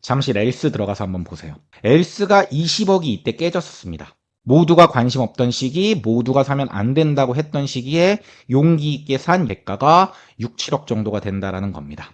잠시 렐스 들어가서 한번 보세요. 렐스가 20억이 이때 깨졌었습니다. 모두가 관심 없던 시기, 모두가 사면 안 된다고 했던 시기에 용기 있게 산 예가가 6, 7억 정도가 된다라는 겁니다.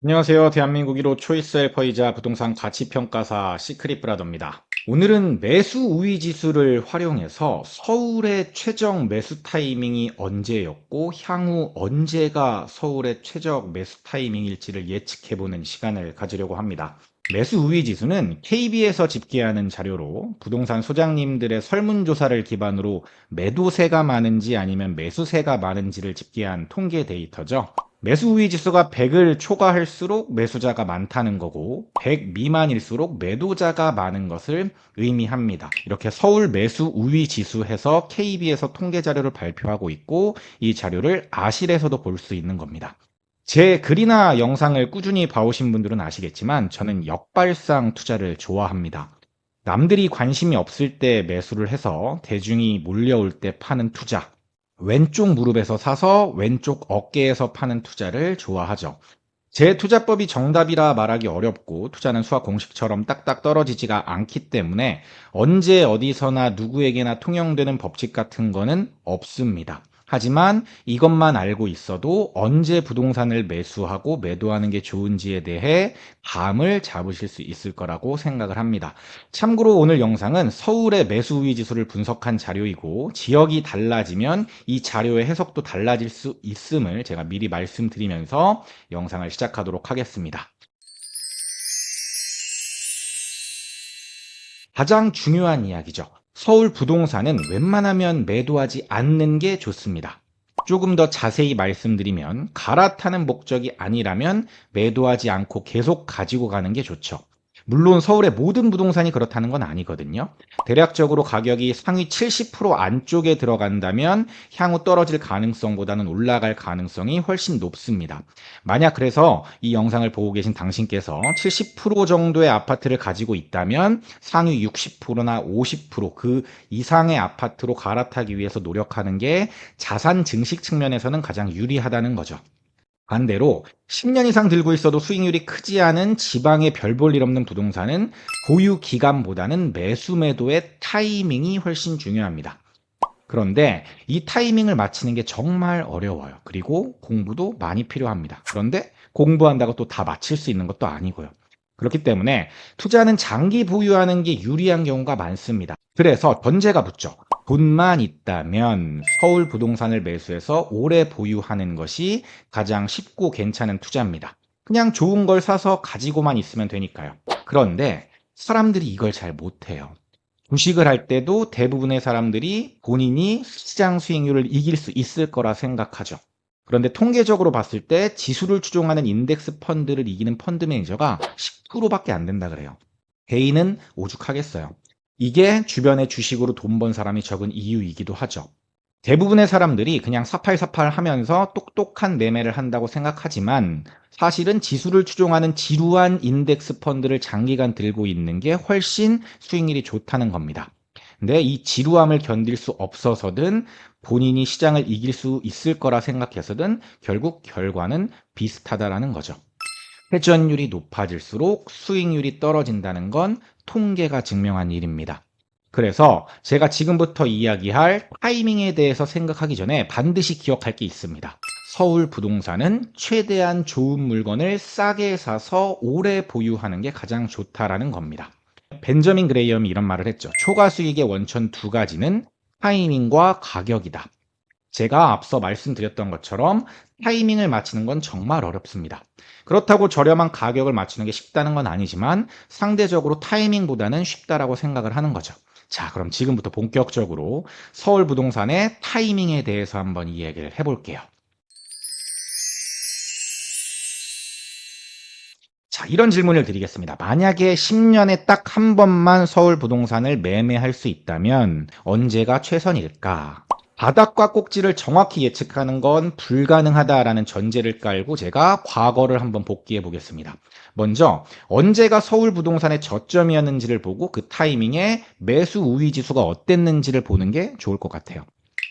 안녕하세요. 대한민국 1호 초이스 헬퍼이자 부동산 가치평가사 시크릿브라더입니다. 오늘은 매수 우위 지수를 활용해서 서울의 최적 매수 타이밍이 언제였고 향후 언제가 서울의 최적 매수 타이밍일지를 예측해보는 시간을 가지려고 합니다. 매수 우위 지수는 KB에서 집계하는 자료로 부동산 소장님들의 설문조사를 기반으로 매도세가 많은지 아니면 매수세가 많은지를 집계한 통계 데이터죠. 매수 우위 지수가 100을 초과할수록 매수자가 많다는 거고 100 미만일수록 매도자가 많은 것을 의미합니다. 이렇게 서울 매수 우위 지수 해서 KB에서 통계 자료를 발표하고 있고 이 자료를 아실에서도 볼 수 있는 겁니다. 제 글이나 영상을 꾸준히 봐오신 분들은 아시겠지만 저는 역발상 투자를 좋아합니다. 남들이 관심이 없을 때 매수를 해서 대중이 몰려올 때 파는 투자, 왼쪽 무릎에서 사서 왼쪽 어깨에서 파는 투자를 좋아하죠. 제 투자법이 정답이라 말하기 어렵고 투자는 수학 공식처럼 딱딱 떨어지지가 않기 때문에 언제 어디서나 누구에게나 통용되는 법칙 같은 거는 없습니다. 하지만 이것만 알고 있어도 언제 부동산을 매수하고 매도하는 게 좋은지에 대해 감을 잡으실 수 있을 거라고 생각을 합니다. 참고로 오늘 영상은 서울의 매수 우위 지수를 분석한 자료이고 지역이 달라지면 이 자료의 해석도 달라질 수 있음을 제가 미리 말씀드리면서 영상을 시작하도록 하겠습니다. 가장 중요한 이야기죠. 서울 부동산은 웬만하면 매도하지 않는 게 좋습니다. 조금 더 자세히 말씀드리면 갈아타는 목적이 아니라면 매도하지 않고 계속 가지고 가는 게 좋죠. 물론 서울의 모든 부동산이 그렇다는 건 아니거든요. 대략적으로 가격이 상위 70% 안쪽에 들어간다면 향후 떨어질 가능성보다는 올라갈 가능성이 훨씬 높습니다. 만약 그래서 이 영상을 보고 계신 당신께서 70% 정도의 아파트를 가지고 있다면 상위 60%나 50% 이상의 아파트로 갈아타기 위해서 노력하는 게 자산 증식 측면에서는 가장 유리하다는 거죠. 반대로 10년 이상 들고 있어도 수익률이 크지 않은 지방에 별 볼 일 없는 부동산은 보유 기간보다는 매수 매도의 타이밍이 훨씬 중요합니다. 그런데 이 타이밍을 맞추는 게 정말 어려워요. 그리고 공부도 많이 필요합니다. 그런데 공부한다고 또 다 맞힐 수 있는 것도 아니고요. 그렇기 때문에 투자는 장기 보유하는 게 유리한 경우가 많습니다. 그래서 전제가 붙죠. 돈만 있다면 서울 부동산을 매수해서 오래 보유하는 것이 가장 쉽고 괜찮은 투자입니다. 그냥 좋은 걸 사서 가지고만 있으면 되니까요. 그런데 사람들이 이걸 잘 못해요. 주식을 할 때도 대부분의 사람들이 본인이 시장 수익률을 이길 수 있을 거라 생각하죠. 그런데 통계적으로 봤을 때 지수를 추종하는 인덱스 펀드를 이기는 펀드 매니저가 10%밖에 안 된다 그래요. 개인은 오죽하겠어요. 이게 주변에 주식으로 돈 번 사람이 적은 이유이기도 하죠. 대부분의 사람들이 그냥 사팔사팔 하면서 똑똑한 매매를 한다고 생각하지만 사실은 지수를 추종하는 지루한 인덱스 펀드를 장기간 들고 있는 게 훨씬 수익률이 좋다는 겁니다. 근데 이 지루함을 견딜 수 없어서든 본인이 시장을 이길 수 있을 거라 생각해서든 결국 결과는 비슷하다라는 거죠. 회전율이 높아질수록 수익률이 떨어진다는 건 통계가 증명한 일입니다. 그래서 제가 지금부터 이야기할 타이밍에 대해서 생각하기 전에 반드시 기억할 게 있습니다. 서울 부동산은 최대한 좋은 물건을 싸게 사서 오래 보유하는 게 가장 좋다라는 겁니다. 벤저민 그레이엄이 이런 말을 했죠. 초과 수익의 원천 두 가지는 타이밍과 가격이다. 제가 앞서 말씀드렸던 것처럼 타이밍을 맞추는 건 정말 어렵습니다. 그렇다고 저렴한 가격을 맞추는 게 쉽다는 건 아니지만 상대적으로 타이밍보다는 쉽다라고 생각을 하는 거죠. 자, 그럼 지금부터 본격적으로 서울 부동산의 타이밍에 대해서 한번 이야기를 해볼게요. 자, 이런 질문을 드리겠습니다. 만약에 10년에 딱 한 번만 서울 부동산을 매매할 수 있다면 언제가 최선일까? 바닥과 꼭지를 정확히 예측하는 건 불가능하다라는 전제를 깔고 제가 과거를 한번 복기해 보겠습니다. 먼저 언제가 서울 부동산의 저점이었는지를 보고 그 타이밍에 매수 우위 지수가 어땠는지를 보는 게 좋을 것 같아요.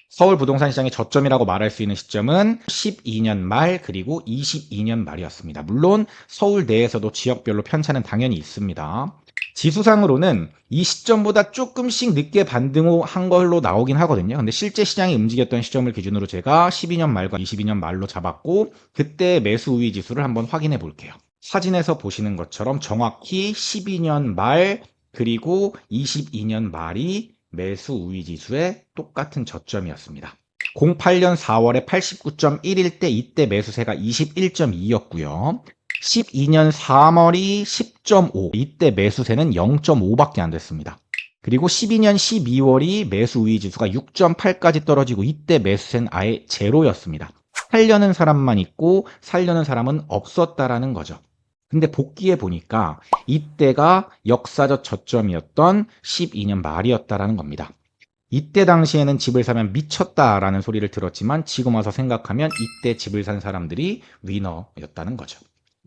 서울 부동산 시장의 저점이라고 말할 수 있는 시점은 12년 말 그리고 22년 말이었습니다. 물론 서울 내에서도 지역별로 편차는 당연히 있습니다. 지수상으로는 이 시점보다 조금씩 늦게 반등한 걸로 나오긴 하거든요. 근데 실제 시장이 움직였던 시점을 기준으로 제가 12년 말과 22년 말로 잡았고 그때 매수 우위 지수를 한번 확인해 볼게요. 사진에서 보시는 것처럼 정확히 12년 말 그리고 22년 말이 매수 우위 지수의 똑같은 저점이었습니다. 08년 4월에 89.1일 때 이때 매수세가 21.2였고요. 12년 3월이 10.5, 이때 매수세는 0.5밖에 안 됐습니다. 그리고 12년 12월이 매수 우위 지수가 6.8까지 떨어지고 이때 매수세는 아예 제로였습니다. 살려는 사람만 있고 살려는 사람은 없었다라는 거죠. 근데 복귀해 보니까 이때가 역사적 저점이었던 12년 말이었다라는 겁니다. 이때 당시에는 집을 사면 미쳤다라는 소리를 들었지만 지금 와서 생각하면 이때 집을 산 사람들이 위너였다는 거죠.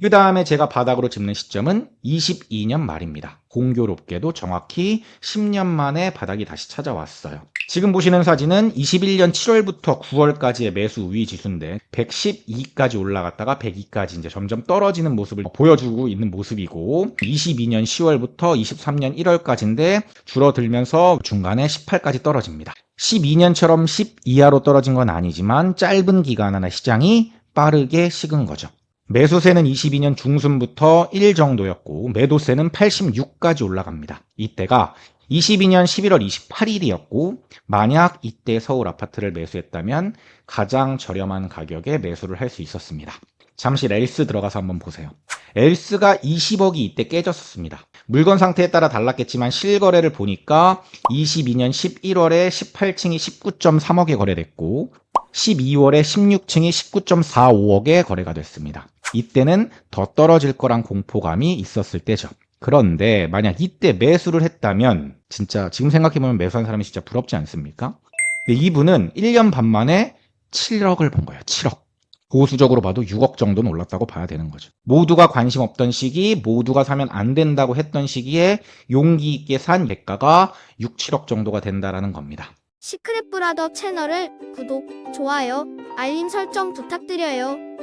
그 다음에 제가 바닥으로 짚는 시점은 22년 말입니다. 공교롭게도 정확히 10년 만에 바닥이 다시 찾아왔어요. 지금 보시는 사진은 21년 7월부터 9월까지의 매수 우위 지수인데 112까지 올라갔다가 102까지 이제 점점 떨어지는 모습을 보여주고 있는 모습이고 22년 10월부터 23년 1월까지인데 줄어들면서 중간에 18까지 떨어집니다. 12년처럼 10 이하로 떨어진 건 아니지만 짧은 기간 안에 시장이 빠르게 식은 거죠. 매수세는 22년 중순부터 1 정도였고 매도세는 86까지 올라갑니다. 이때가 22년 11월 28일이었고 만약 이때 서울 아파트를 매수했다면 가장 저렴한 가격에 매수를 할 수 있었습니다. 잠시 렐스 들어가서 한번 보세요. 렐스가 20억이 이때 깨졌었습니다. 물건 상태에 따라 달랐겠지만 실거래를 보니까 22년 11월에 18층이 19.3억에 거래됐고 12월에 16층이 19.45억에 거래가 됐습니다. 이때는 더 떨어질 거란 공포감이 있었을 때죠. 그런데 만약 이때 매수를 했다면 진짜 지금 생각해보면 매수한 사람이 진짜 부럽지 않습니까? 근데 이분은 1년 반 만에 7억을 본 거예요. 7억. 보수적으로 봐도 6억 정도는 올랐다고 봐야 되는 거죠. 모두가 관심 없던 시기, 모두가 사면 안 된다고 했던 시기에 용기 있게 산 대가가 6, 7억 정도가 된다라는 겁니다. 시크릿 브라더 채널을 구독, 좋아요, 알림 설정 부탁드려요.